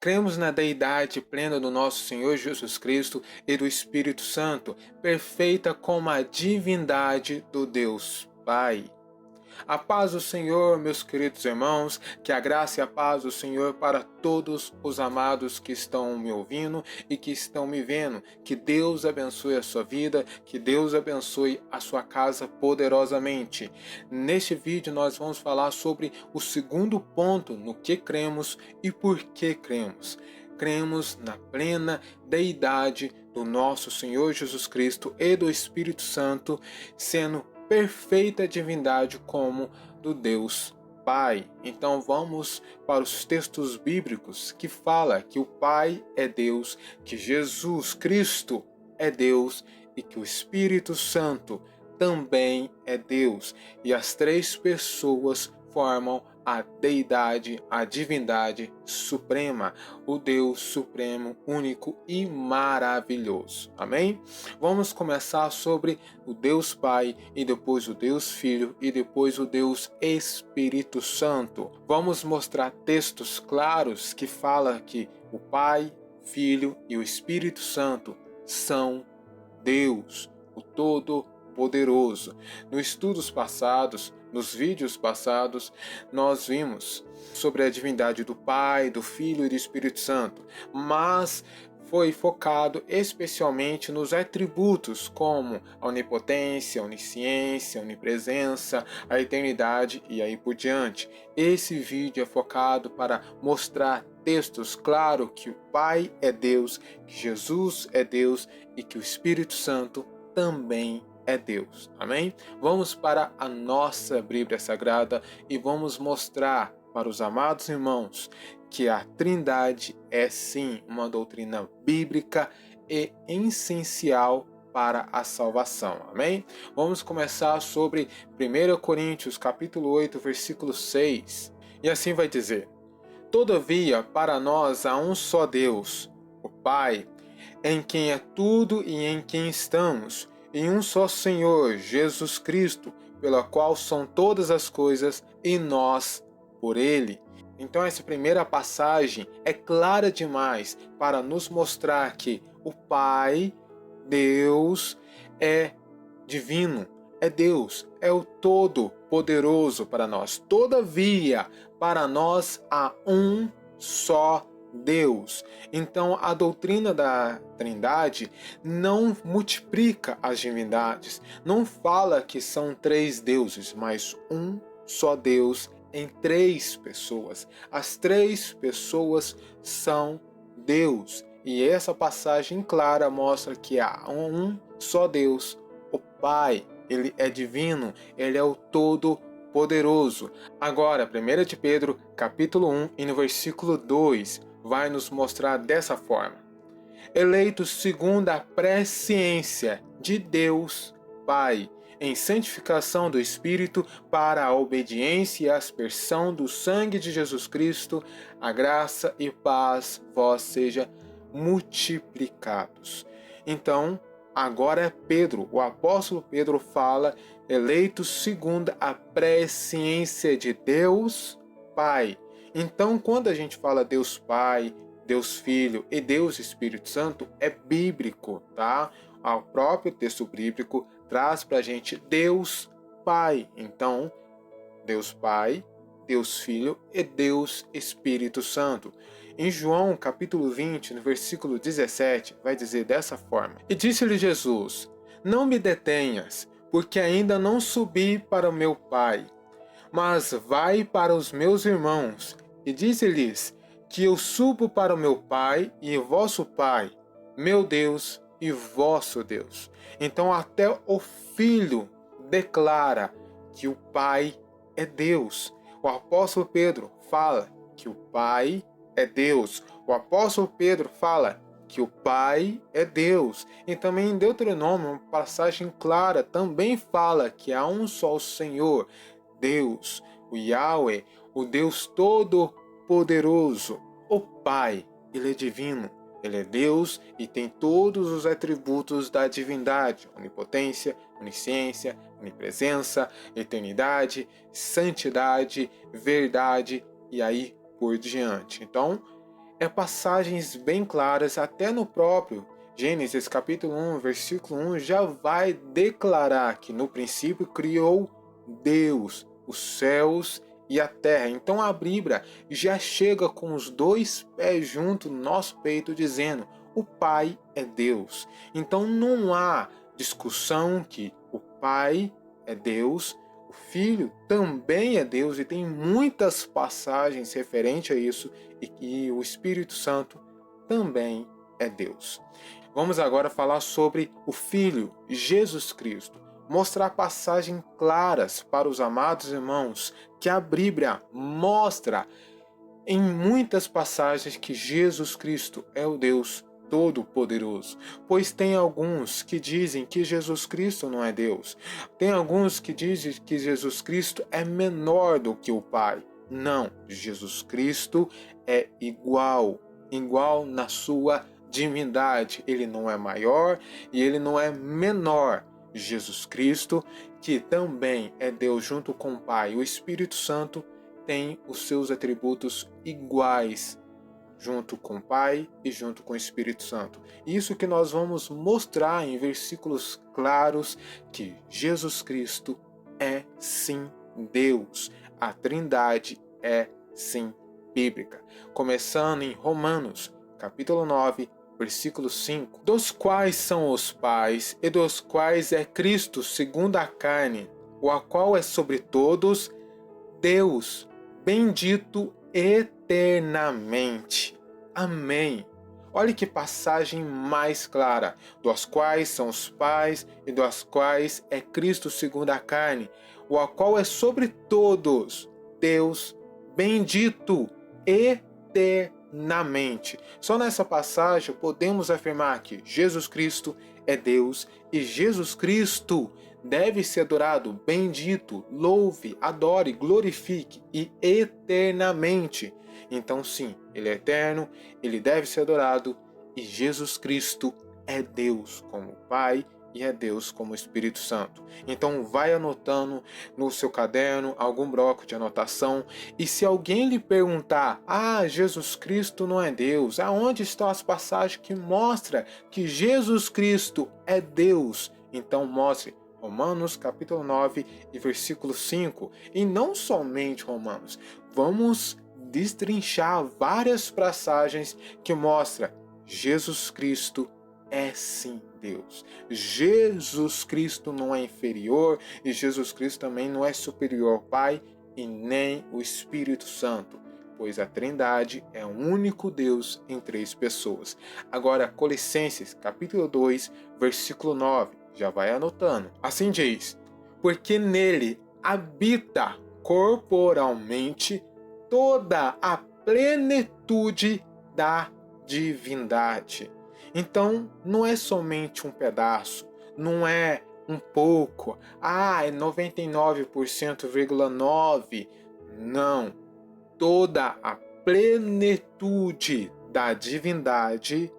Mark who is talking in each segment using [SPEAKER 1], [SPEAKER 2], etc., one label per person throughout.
[SPEAKER 1] Cremos na deidade plena do nosso Senhor Jesus Cristo e do Espírito Santo, perfeita como a divindade do Deus Pai. A paz do Senhor, meus queridos irmãos, que a graça e a paz do Senhor para todos os amados que estão me ouvindo e que estão me vendo. Que Deus abençoe a sua vida, que Deus abençoe a sua casa poderosamente. Neste vídeo nós vamos falar sobre o segundo ponto no que cremos e por que cremos. Cremos na plena deidade do nosso Senhor Jesus Cristo e do Espírito Santo, sendo perfeita divindade como do Deus Pai. Então vamos para os textos bíblicos que fala que o Pai é Deus, que Jesus Cristo é Deus e que o Espírito Santo também é Deus. E as três pessoas formam a deidade, a divindade suprema, o Deus supremo, único e maravilhoso. Amém? Vamos começar sobre o Deus Pai e depois o Deus Filho e depois o Deus Espírito Santo. Vamos mostrar textos claros que falam que o Pai, Filho e o Espírito Santo são Deus, o Todo-Poderoso. Nos estudos passados, nos vídeos passados, nós vimos sobre a divindade do Pai, do Filho e do Espírito Santo, mas foi focado especialmente nos atributos como a onipotência, a onisciência, a onipresença, a eternidade e aí por diante. Esse vídeo é focado para mostrar textos claros que o Pai é Deus, que Jesus é Deus e que o Espírito Santo também é Deus. Amém? Vamos para a nossa Bíblia Sagrada e vamos mostrar para os amados irmãos que a Trindade é sim uma doutrina bíblica e essencial para a salvação. Amém? Vamos começar sobre 1 Coríntios capítulo 8, versículo 6. E assim vai dizer: Todavia, para nós há um só Deus, o Pai, em quem é tudo e em quem estamos, e um só Senhor, Jesus Cristo, pela qual são todas as coisas, e nós por Ele. Então essa primeira passagem é clara demais para nos mostrar que o Pai, Deus, é divino, é Deus, é o Todo-Poderoso para nós. Todavia, para nós há um só Deus. Então a doutrina da Trindade não multiplica as divindades, não fala que são três deuses, mas um só Deus em três pessoas. As três pessoas são Deus. E essa passagem clara mostra que há um só Deus, o Pai. Ele é divino, ele é o Todo-Poderoso. Agora, 1 de Pedro, capítulo 1, e no versículo 2, vai nos mostrar dessa forma: eleitos segundo a presciência de Deus Pai, em santificação do Espírito, para a obediência e aspersão do sangue de Jesus Cristo, a graça e paz vós seja multiplicados. Então, agora é Pedro, o apóstolo Pedro fala, eleitos segundo a presciência de Deus Pai. Então, quando a gente fala Deus Pai, Deus Filho e Deus Espírito Santo, é bíblico, tá? O próprio texto bíblico traz pra gente Deus Pai. Então, Deus Pai, Deus Filho e Deus Espírito Santo. Em João capítulo 20, no versículo 17, vai dizer dessa forma: E disse-lhe Jesus: Não me detenhas, porque ainda não subi para o meu Pai, mas vai para os meus irmãos, e disse-lhes que eu subo para o meu Pai e vosso Pai, meu Deus e vosso Deus. Então até o Filho declara que o Pai é Deus. O apóstolo Pedro fala que o Pai é Deus. O apóstolo Pedro fala que o Pai é Deus. E também em Deuteronômio, uma passagem clara, também fala que há um só Senhor, Deus, o Yahweh, o Deus Todo-Poderoso. O Pai, Ele é divino, Ele é Deus e tem todos os atributos da divindade: onipotência, onisciência, onipresença, eternidade, santidade, verdade e aí por diante. Então, passagens bem claras, até no próprio Gênesis capítulo 1, versículo 1, já vai declarar que no princípio criou Deus os céus e a terra. Então a Bíblia já chega com os dois pés junto no nosso peito dizendo: o Pai é Deus. Então não há discussão que o Pai é Deus, o Filho também é Deus, e tem muitas passagens referentes a isso, e que o Espírito Santo também é Deus. Vamos agora falar sobre o Filho, Jesus Cristo. Mostrar passagens claras para os amados irmãos que a Bíblia mostra em muitas passagens que Jesus Cristo é o Deus Todo-Poderoso, pois tem alguns que dizem que Jesus Cristo não é Deus. Tem alguns que dizem que Jesus Cristo é menor do que o Pai. Não, Jesus Cristo é igual na sua divindade. Ele não é maior e ele não é menor. Jesus Cristo, que também é Deus junto com o Pai, o Espírito Santo, tem os seus atributos iguais junto com o Pai e junto com o Espírito Santo. Isso que nós vamos mostrar em versículos claros, que Jesus Cristo é sim Deus. A Trindade é sim bíblica. Começando em Romanos, capítulo 9, versículo 5. Dos quais são os pais, e dos quais é Cristo segundo a carne, o qual é sobre todos Deus, bendito eternamente. Amém. Olha que passagem mais clara. Dos quais são os pais e dos quais é Cristo segundo a carne, o qual é sobre todos Deus, bendito eternamente. Só nessa passagem podemos afirmar que Jesus Cristo é Deus e Jesus Cristo deve ser adorado, bendito, louve, adore, glorifique e eternamente. Então sim, ele é eterno, ele deve ser adorado e Jesus Cristo é Deus como Pai e é Deus como Espírito Santo. Então vai anotando no seu caderno algum bloco de anotação, e se alguém lhe perguntar: Jesus Cristo não é Deus, aonde estão as passagens que mostram que Jesus Cristo é Deus? Então mostre Romanos capítulo 9 e versículo 5. E não somente Romanos, vamos destrinchar várias passagens que mostram Jesus Cristo é sim Deus. Jesus Cristo não é inferior e Jesus Cristo também não é superior ao Pai e nem o Espírito Santo, pois a Trindade é um único Deus em três pessoas. Agora, Colossenses capítulo 2, versículo 9. Já vai anotando. Assim diz: porque nele habita corporalmente toda a plenitude da divindade. Então, não é somente um pedaço, não é um pouco, é 99,9%, não. Toda a plenitude da divindade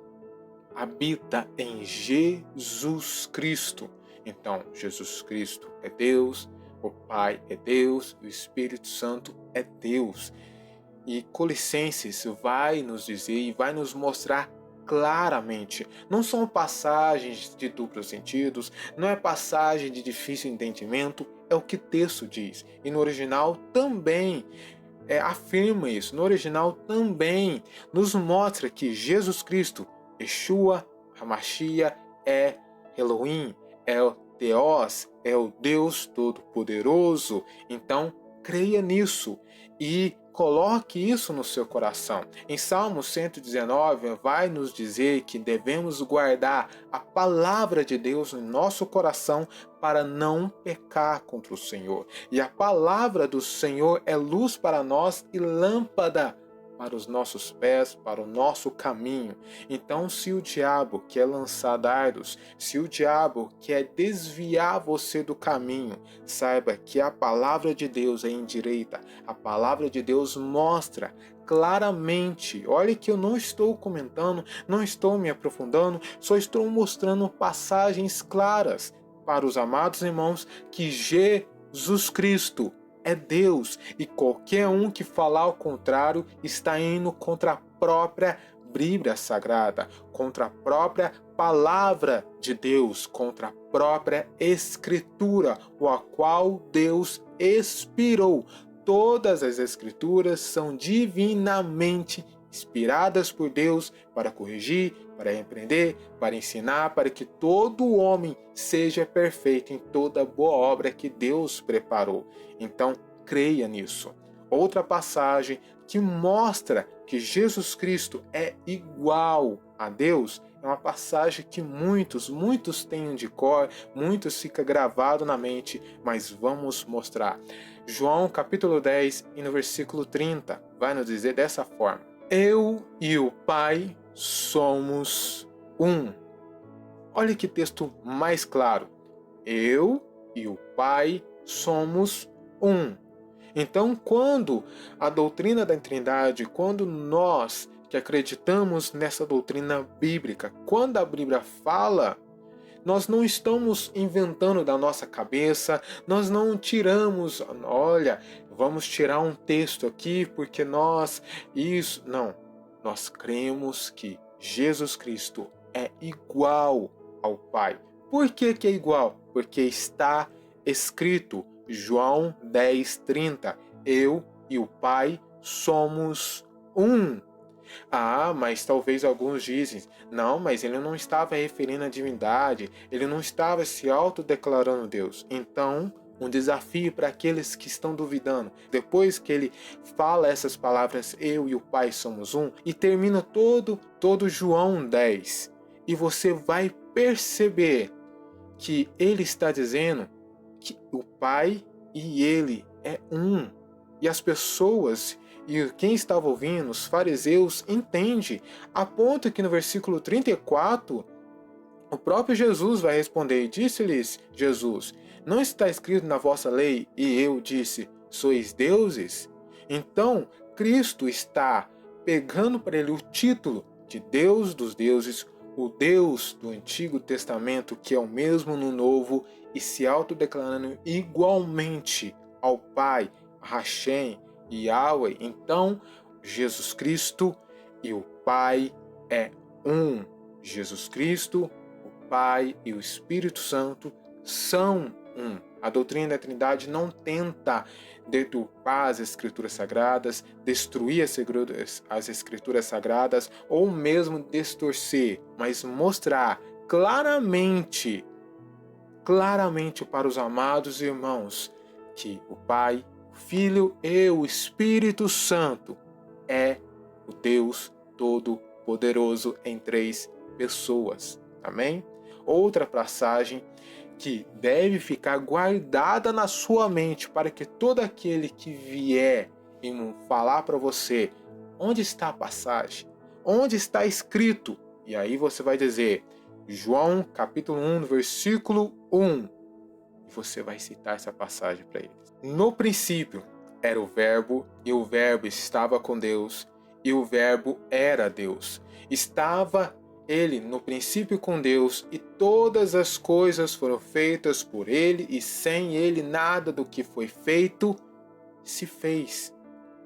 [SPEAKER 1] habita em Jesus Cristo. Então, Jesus Cristo é Deus, o Pai é Deus, o Espírito Santo é Deus. E Colossenses vai nos dizer e vai nos mostrar claramente. Não são passagens de duplos sentidos, não é passagem de difícil entendimento, é o que o texto diz. E no original também afirma isso. No original também nos mostra que Jesus Cristo, Yeshua HaMashiach, é Elohim, é o Theos, é o Deus Todo-Poderoso. Então, creia nisso e coloque isso no seu coração. Em Salmo 119 vai nos dizer que devemos guardar a palavra de Deus no nosso coração para não pecar contra o Senhor. E a palavra do Senhor é luz para nós e lâmpada para os nossos pés, para o nosso caminho. Então, se o diabo quer lançar dardos, se o diabo quer desviar você do caminho, saiba que a palavra de Deus é indireita. A palavra de Deus mostra claramente. Olha que eu não estou comentando, não estou me aprofundando, só estou mostrando passagens claras para os amados irmãos que Jesus Cristo é Deus, e qualquer um que falar o contrário está indo contra a própria Bíblia Sagrada, contra a própria palavra de Deus, contra a própria Escritura, a qual Deus inspirou. Todas as Escrituras são divinamente inspiradas por Deus para corrigir, para repreender, para ensinar, para que todo homem seja perfeito em toda boa obra que Deus preparou. Então, creia nisso. Outra passagem que mostra que Jesus Cristo é igual a Deus é uma passagem que muitos têm de cor, muitos fica gravado na mente, mas vamos mostrar. João capítulo 10 e no versículo 30 vai nos dizer dessa forma: eu e o Pai somos um. Olha que texto mais claro. Eu e o Pai somos um. Então, quando a doutrina da Trindade, quando nós que acreditamos nessa doutrina bíblica, quando a Bíblia fala, nós não estamos inventando da nossa cabeça, nós não tiramos, olha, vamos tirar um texto aqui porque isso, não. Nós cremos que Jesus Cristo é igual ao Pai. Por que é igual? Porque está escrito, João 10:30, eu e o Pai somos um. Mas talvez alguns dizem, não, mas ele não estava referindo à divindade, ele não estava se autodeclarando Deus. Então, um desafio para aqueles que estão duvidando. Depois que ele fala essas palavras, eu e o Pai somos um, e termina todo João 10, e você vai perceber que ele está dizendo que o Pai e ele é um. E as pessoas e quem estava ouvindo, os fariseus, entende, a ponto que no versículo 34, o próprio Jesus vai responder, e disse-lhes Jesus, não está escrito na vossa lei, e eu disse, sois deuses? Então, Cristo está pegando para ele o título de Deus dos deuses, o Deus do Antigo Testamento, que é o mesmo no Novo, e se autodeclarando igualmente ao Pai, Hashem e Yahweh. Então, Jesus Cristo e o Pai é um. Jesus Cristo, o Pai e o Espírito Santo são um. A doutrina da Trindade não tenta deturpar as Escrituras Sagradas, destruir as Escrituras Sagradas ou mesmo distorcer, mas mostrar claramente para os amados irmãos que o Pai, o Filho e o Espírito Santo é o Deus Todo-Poderoso em 3 pessoas. Amém? Outra passagem que deve ficar guardada na sua mente para que todo aquele que vier e falar para você onde está a passagem, onde está escrito, e aí você vai dizer João capítulo 1, versículo 1, e você vai citar essa passagem para eles. No princípio era o Verbo, e o Verbo estava com Deus, e o Verbo era Deus. Estava ele no princípio com Deus, e todas as coisas foram feitas por ele, e sem ele nada do que foi feito se fez.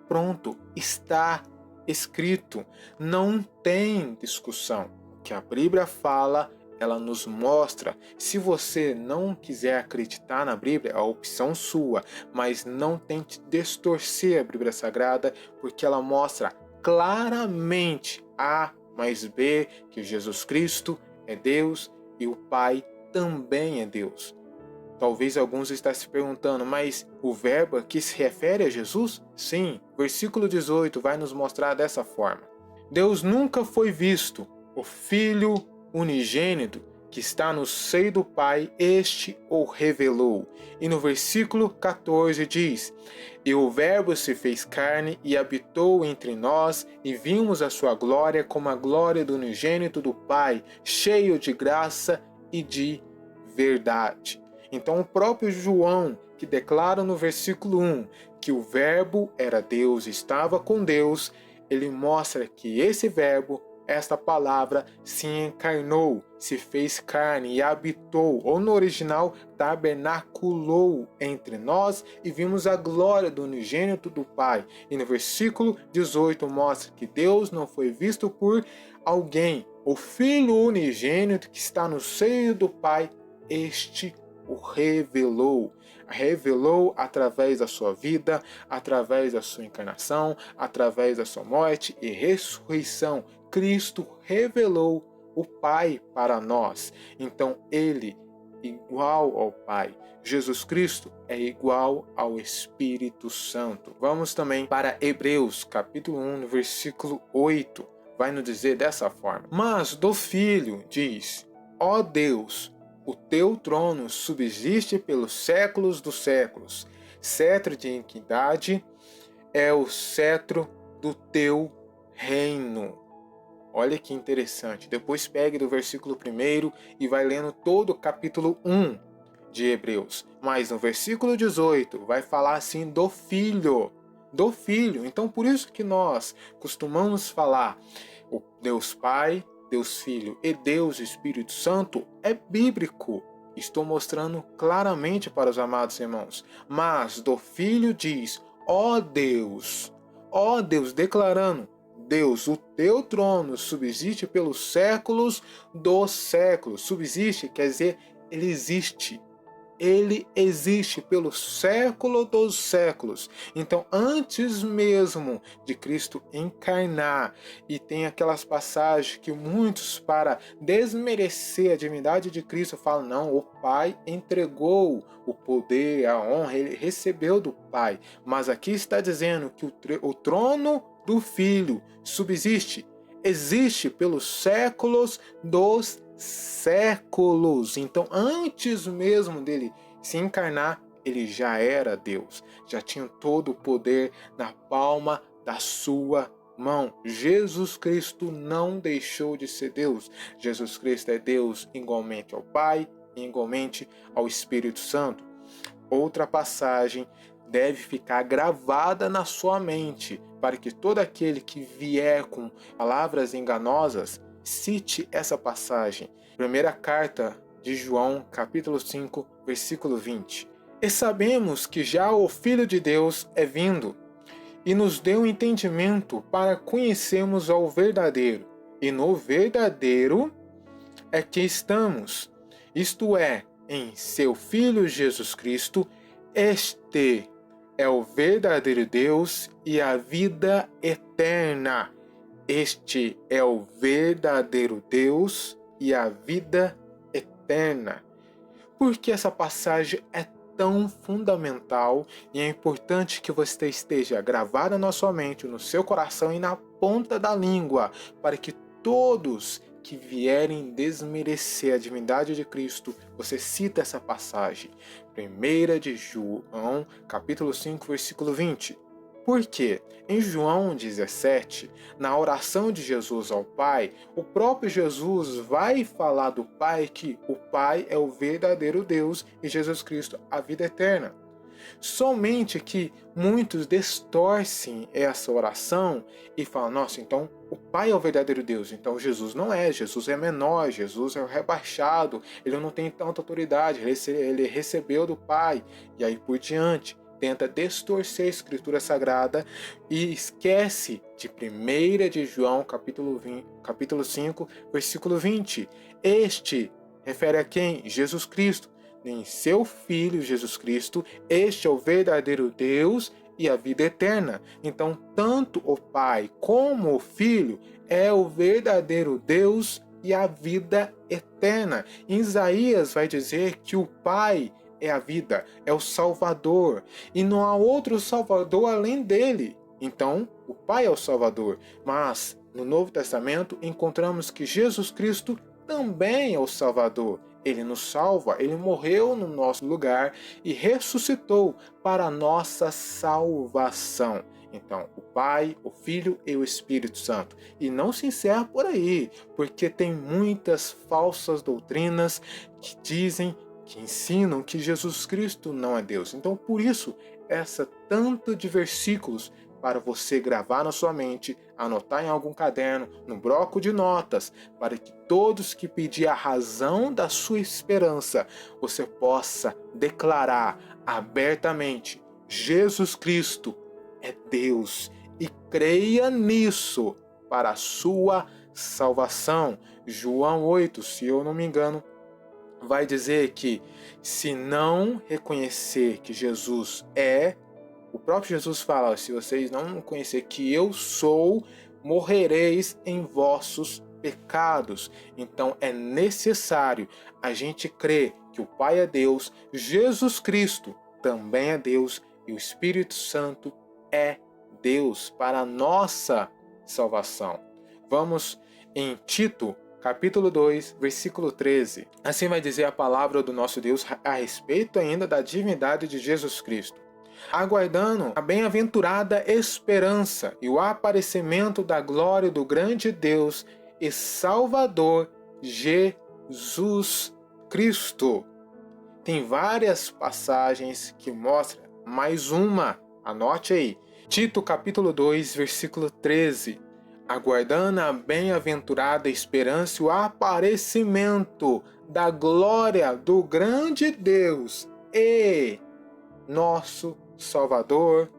[SPEAKER 1] Pronto, está escrito. Não tem discussão. O que a Bíblia fala, ela nos mostra. Se você não quiser acreditar na Bíblia, é a opção sua, mas não tente distorcer a Bíblia Sagrada, porque ela mostra claramente A mais B, que Jesus Cristo é Deus e o Pai também é Deus. Talvez alguns estejam se perguntando, mas o verbo aqui se refere a Jesus? Sim, versículo 18 vai nos mostrar dessa forma. Deus nunca foi visto, o Filho unigênito que está no seio do Pai, este o revelou. E no versículo 14 diz, e o Verbo se fez carne e habitou entre nós, e vimos a sua glória como a glória do unigênito do Pai, cheio de graça e de verdade. Então o próprio João, que declara no versículo 1 que o Verbo era Deus, estava com Deus, ele mostra que esse Verbo esta palavra se encarnou, se fez carne e habitou, ou no original, tabernaculou entre nós e vimos a glória do unigênito do Pai. E no versículo 18 mostra que Deus não foi visto por alguém. O Filho unigênito que está no seio do Pai, este o revelou. Revelou através da sua vida, através da sua encarnação, através da sua morte e ressurreição. Cristo revelou o Pai para nós. Então ele, igual ao Pai, Jesus Cristo é igual ao Espírito Santo. Vamos também para Hebreus, capítulo 1, versículo 8. Vai nos dizer dessa forma: mas do Filho diz: ó Deus, o teu trono subsiste pelos séculos dos séculos. Cetro de equidade é o cetro do teu reino. Olha que interessante. Depois pegue do versículo 1 e vai lendo todo o capítulo 1 de Hebreus. Mas no versículo 18 vai falar assim do Filho. Do Filho. Então por isso que nós costumamos falar o Deus Pai, Deus Filho e Deus Espírito Santo é bíblico. Estou mostrando claramente para os amados irmãos. Mas do Filho diz: ó Deus, declarando: Deus, o teu trono subsiste pelos séculos dos séculos. Subsiste quer dizer, ele existe. Ele existe pelo século dos séculos. Então, antes mesmo de Cristo encarnar, e tem aquelas passagens que muitos, para desmerecer a divindade de Cristo, falam: não, o Pai entregou o poder, a honra, ele recebeu do Pai. Mas aqui está dizendo que o trono do Filho subsiste, existe pelos séculos dos séculos. Então, antes mesmo dele se encarnar, ele já era Deus, já tinha todo o poder na palma da sua mão. Jesus Cristo não deixou de ser Deus. Jesus Cristo é Deus igualmente ao Pai e igualmente ao Espírito Santo. Outra passagem deve ficar gravada na sua mente, para que todo aquele que vier com palavras enganosas cite essa passagem. Primeira carta de João, capítulo 5, versículo 20. E sabemos que já o Filho de Deus é vindo, e nos deu entendimento para conhecermos ao verdadeiro. E no verdadeiro é que estamos, isto é, em seu Filho Jesus Cristo. Este é o verdadeiro Deus e a vida eterna. Este é o verdadeiro Deus e a vida eterna. Por que essa passagem é tão fundamental e é importante que você esteja gravada na sua mente, no seu coração e na ponta da língua, para que todos que vierem desmerecer a divindade de Cristo, você cita essa passagem. 1 de João, capítulo 5, versículo 20. Porque em João 17, na oração de Jesus ao Pai, o próprio Jesus vai falar do Pai, que o Pai é o verdadeiro Deus e Jesus Cristo a vida eterna. Somente que muitos distorcem essa oração e falam: nossa, então o Pai é o verdadeiro Deus, então Jesus não é, Jesus é menor, Jesus é o rebaixado, ele não tem tanta autoridade, ele recebeu do Pai, e aí por diante. Tenta distorcer a Escritura Sagrada e esquece de 1 de João, capítulo 5, versículo 20. Este refere a quem? Jesus Cristo. Em seu Filho Jesus Cristo, este é o verdadeiro Deus e a vida eterna. Então, tanto o Pai como o Filho é o verdadeiro Deus e a vida eterna. Em Isaías vai dizer que o Pai é a vida, é o Salvador, e não há outro Salvador além dele. Então, o Pai é o Salvador, mas no Novo Testamento encontramos que Jesus Cristo também é o Salvador. Ele nos salva, ele morreu no nosso lugar e ressuscitou para a nossa salvação. Então, o Pai, o Filho e o Espírito Santo. E não se encerra por aí, porque tem muitas falsas doutrinas que dizem, que ensinam que Jesus Cristo não é Deus. Então, por isso, essa tanto de versículos para você gravar na sua mente, anotar em algum caderno, no bloco de notas, para que todos que pedir a razão da sua esperança, você possa declarar abertamente: Jesus Cristo é Deus, e creia nisso para a sua salvação. João 8, se eu não me engano, vai dizer que se não reconhecer que Jesus é, o próprio Jesus fala: se vocês não conhecer que eu sou, morrereis em vossos pecados. Então é necessário a gente crer que o Pai é Deus, Jesus Cristo também é Deus e o Espírito Santo é Deus para a nossa salvação. Vamos em Tito, capítulo 2, versículo 13. Assim vai dizer a palavra do nosso Deus a respeito ainda da divindade de Jesus Cristo. Aguardando a bem-aventurada esperança e o aparecimento da glória do grande Deus e Salvador Jesus Cristo. Tem várias passagens que mostram, mais uma, anote aí. Tito capítulo 2, versículo 13. Aguardando a bem-aventurada esperança e o aparecimento da glória do grande Deus e nosso Salvador,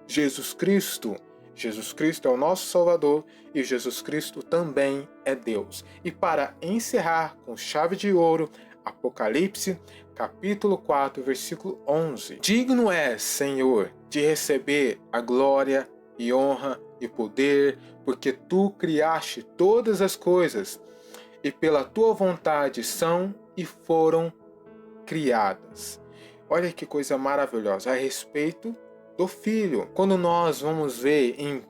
[SPEAKER 1] Jesus Cristo. Jesus Cristo é o nosso Salvador e Jesus Cristo também é Deus. E para encerrar com chave de ouro, Apocalipse, capítulo 4, versículo 11. Digno és, Senhor, de receber a glória e honra e poder, porque tu criaste todas as coisas, e pela tua vontade são e foram criadas. Olha que coisa maravilhosa a respeito do Filho. Quando nós vamos ver em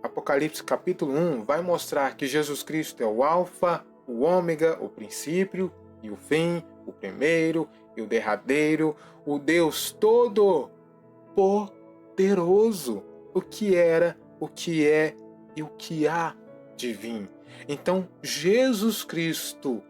[SPEAKER 1] Apocalipse capítulo 1, vai mostrar que Jesus Cristo é o Alfa, o Ômega, o princípio e o fim, o primeiro e o derradeiro, o Deus todo-poderoso, o que era, o que é e o que há de vir. Então, Jesus Cristo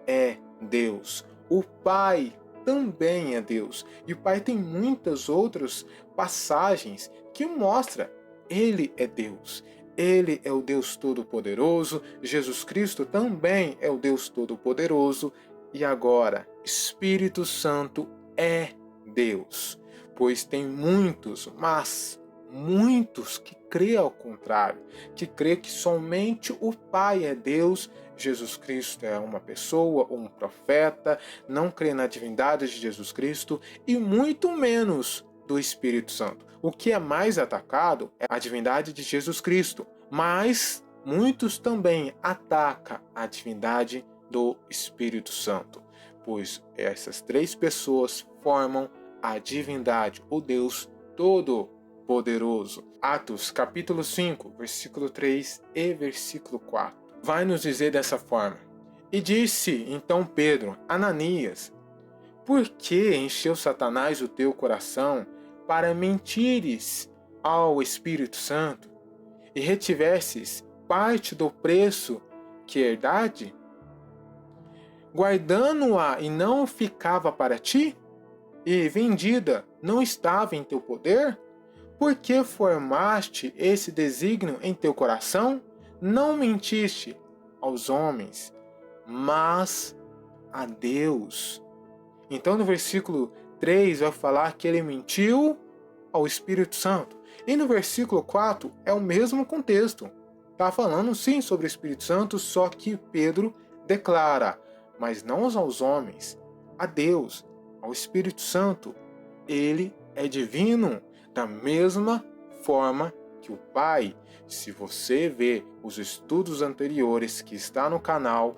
[SPEAKER 1] é Deus. O Pai também é Deus. E o Pai tem muitas outras passagens que mostram Ele é Deus. Ele é o Deus Todo-Poderoso. Jesus Cristo também é o Deus Todo-Poderoso. E agora, Espírito Santo é Deus. Pois tem muitos, mas muitos que crê ao contrário, que crê que somente o Pai é Deus, Jesus Cristo é uma pessoa ou um profeta, não crê na divindade de Jesus Cristo e muito menos do Espírito Santo. O que é mais atacado é a divindade de Jesus Cristo, mas muitos também atacam a divindade do Espírito Santo, pois essas três pessoas formam a divindade, o Deus Todo-Poderoso. Atos capítulo 5, versículo 3 e versículo 4. Vai nos dizer dessa forma: E disse então Pedro, Ananias, por que encheu Satanás o teu coração para mentires ao Espírito Santo e retivesses parte do preço que herdade? Guardando-a e não ficava para ti? E vendida não estava em teu poder? Por que formaste esse desígnio em teu coração? Não mentiste aos homens, mas a Deus. Então no versículo 3 vai falar que ele mentiu ao Espírito Santo. E no versículo 4 é o mesmo contexto. Está falando sim sobre o Espírito Santo, só que Pedro declara, mas não aos homens, a Deus, ao Espírito Santo. Ele é divino, da mesma forma que o Pai. Se você ver os estudos anteriores que está no canal,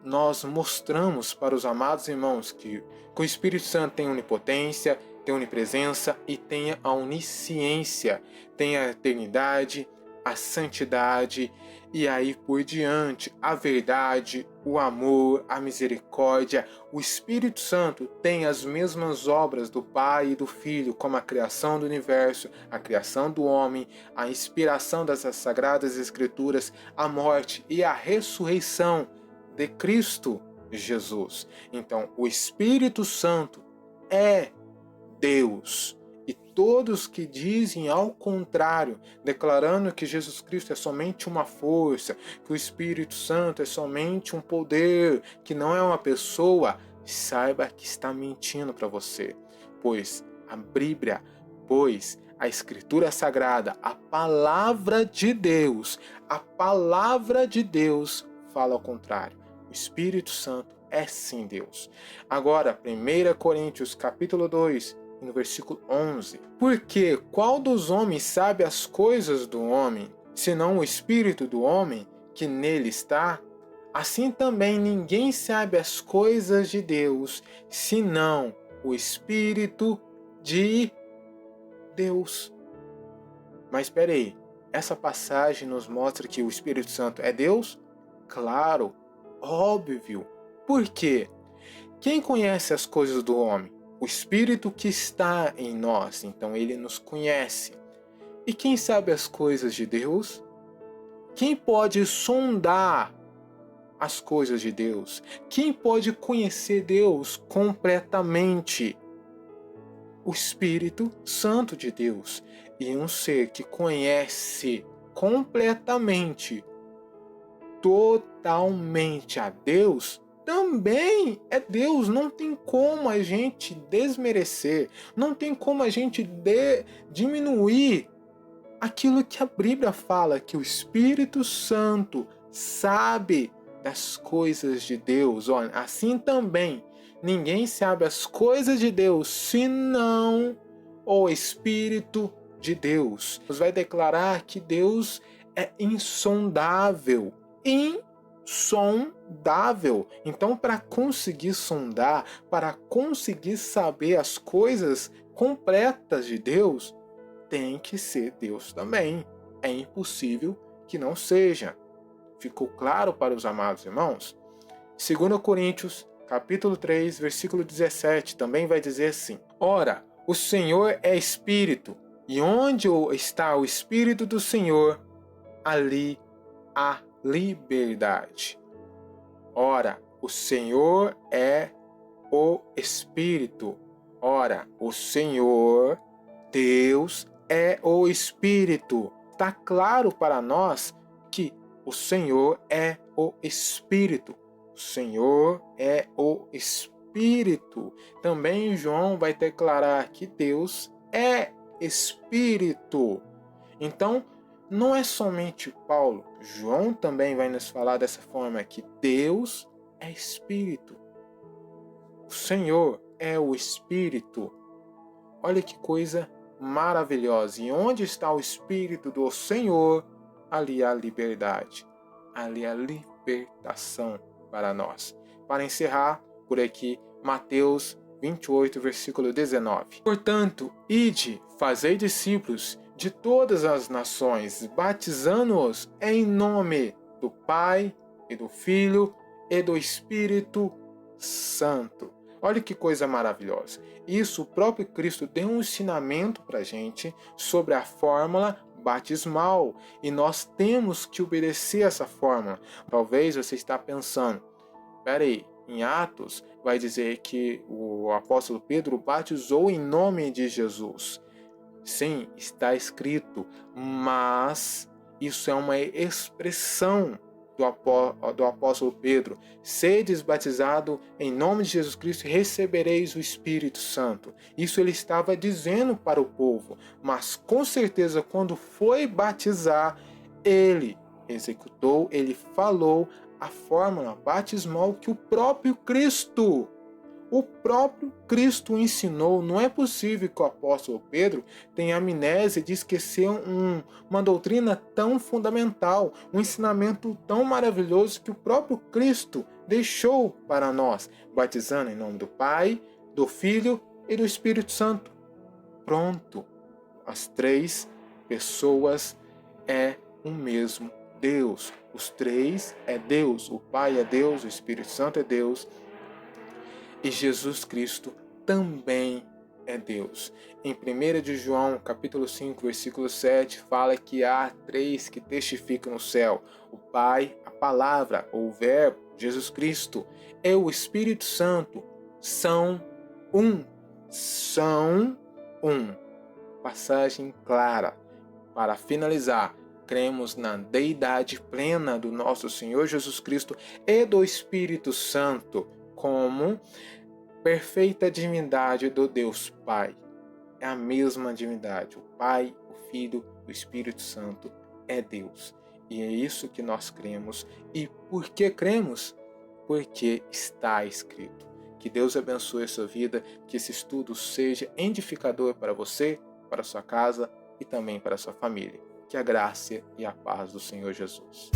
[SPEAKER 1] nós mostramos para os amados irmãos que o Espírito Santo tem onipotência, tem onipresença e tem a onisciência, tem a eternidade, a santidade e aí por diante, a verdade, o amor, a misericórdia. O Espírito Santo tem as mesmas obras do Pai e do Filho, como a criação do universo, a criação do homem, a inspiração das Sagradas Escrituras, a morte e a ressurreição de Cristo Jesus. Então, o Espírito Santo é Deus. E todos que dizem ao contrário, declarando que Jesus Cristo é somente uma força, que o Espírito Santo é somente um poder, que não é uma pessoa, saiba que está mentindo para você, pois a Bíblia, pois a Escritura Sagrada, a palavra de Deus fala ao contrário. O Espírito Santo é sim Deus. Agora, 1 Coríntios capítulo 2, no versículo 11. Porque qual dos homens sabe as coisas do homem, senão o Espírito do homem que nele está? Assim também ninguém sabe as coisas de Deus, senão o Espírito de Deus. Mas espere aí, essa passagem nos mostra que o Espírito Santo é Deus? Claro, óbvio. Por quê? Quem conhece as coisas do homem? O Espírito que está em nós, então ele nos conhece. E quem sabe as coisas de Deus? Quem pode sondar as coisas de Deus? Quem pode conhecer Deus completamente? O Espírito Santo de Deus. E um ser que conhece completamente, totalmente a Deus, também é Deus. Não tem como a gente desmerecer, não tem como a gente diminuir aquilo que a Bíblia fala, que o Espírito Santo sabe das coisas de Deus. Olha, assim também ninguém sabe as coisas de Deus senão o Espírito de Deus. Nos vai declarar que Deus é insondável. Insondável. Então, para conseguir sondar, para conseguir saber as coisas completas de Deus, tem que ser Deus também. É impossível que não seja. Ficou claro para os amados irmãos? 2 Coríntios, capítulo 3, versículo 17, também vai dizer assim: Ora, o Senhor é Espírito, e onde está o Espírito do Senhor, ali há liberdade. Ora, o Senhor é o Espírito. Ora, o Senhor, Deus, é o Espírito. Está claro para nós que o Senhor é o Espírito. O Senhor é o Espírito. Também João vai declarar que Deus é Espírito. Então, não é somente Paulo. João também vai nos falar dessa forma, que Deus é Espírito. O Senhor é o Espírito. Olha que coisa maravilhosa. E onde está o Espírito do Senhor, ali há liberdade. Ali há libertação para nós. Para encerrar por aqui, Mateus 28, versículo 19. Portanto, ide, fazei discípulos de todas as nações, batizando-os em nome do Pai, e do Filho, e do Espírito Santo. Olha que coisa maravilhosa. Isso, o próprio Cristo deu um ensinamento para a gente sobre a fórmula batismal. E nós temos que obedecer essa fórmula. Talvez você está pensando, peraí, em Atos vai dizer que o apóstolo Pedro batizou em nome de Jesus. Sim, está escrito, mas isso é uma expressão do apóstolo Pedro: sedes batizado em nome de Jesus Cristo e recebereis o Espírito Santo. Isso ele estava dizendo para o povo, mas com certeza quando foi batizar, ele executou, ele falou a fórmula batismal que o próprio Cristo ensinou. Não é possível que o apóstolo Pedro tenha amnésia de esquecer uma doutrina tão fundamental, um ensinamento tão maravilhoso que o próprio Cristo deixou para nós, batizando em nome do Pai, do Filho e do Espírito Santo. Pronto, as três pessoas é o mesmo Deus. Os três é Deus, o Pai é Deus, o Espírito Santo é Deus, e Jesus Cristo também é Deus. Em 1 de João, capítulo 5, versículo 7, fala que há três que testificam no céu: o Pai, a Palavra, ou o Verbo, Jesus Cristo, e o Espírito Santo. São um. passagem clara. Para finalizar, cremos na deidade plena do nosso Senhor Jesus Cristo e do Espírito Santo como perfeita divindade do Deus Pai. É a mesma divindade. O Pai, o Filho, o Espírito Santo é Deus. E é isso que nós cremos. E por que cremos? Porque está escrito. Que Deus abençoe a sua vida, que esse estudo seja edificador para você, para a sua casa e também para a sua família. Que a graça e a paz do Senhor Jesus.